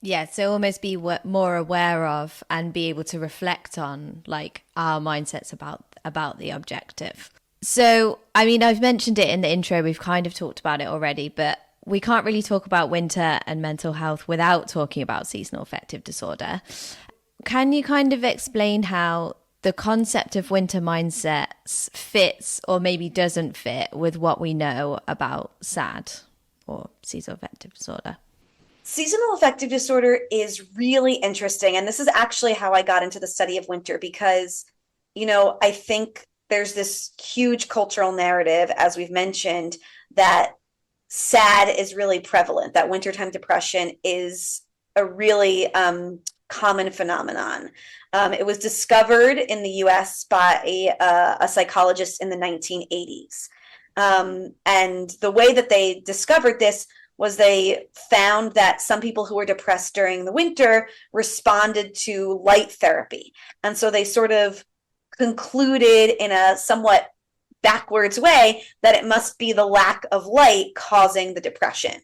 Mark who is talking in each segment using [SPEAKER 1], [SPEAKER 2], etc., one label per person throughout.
[SPEAKER 1] Yeah, so almost be more aware of and be able to reflect on like our mindsets about the objective. So, I mean, I've mentioned it in the intro, we've kind of talked about it already, but we can't really talk about winter and mental health without talking about seasonal affective disorder. Can you kind of explain how the concept of winter mindsets fits or maybe doesn't fit with what we know about SAD or seasonal affective disorder?
[SPEAKER 2] Seasonal affective disorder is really interesting. And this is actually how I got into the study of winter because, I think there's this huge cultural narrative, as we've mentioned, that SAD is really prevalent, that wintertime depression is a really common phenomenon. It was discovered in the US by a psychologist in the 1980s. And the way that they discovered this was they found that some people who were depressed during the winter responded to light therapy. And so they sort of concluded in a somewhat backwards way that it must be the lack of light causing the depression.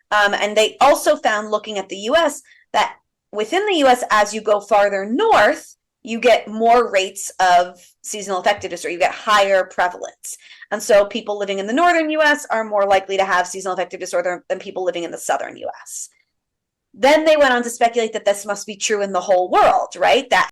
[SPEAKER 2] And they also found, looking at the US, that within the US, as you go farther north, you get more rates of seasonal affective disorder, you get higher prevalence. And so people living in the northern US are more likely to have seasonal affective disorder than people living in the southern US. Then they went on to speculate that this must be true in the whole world, right? That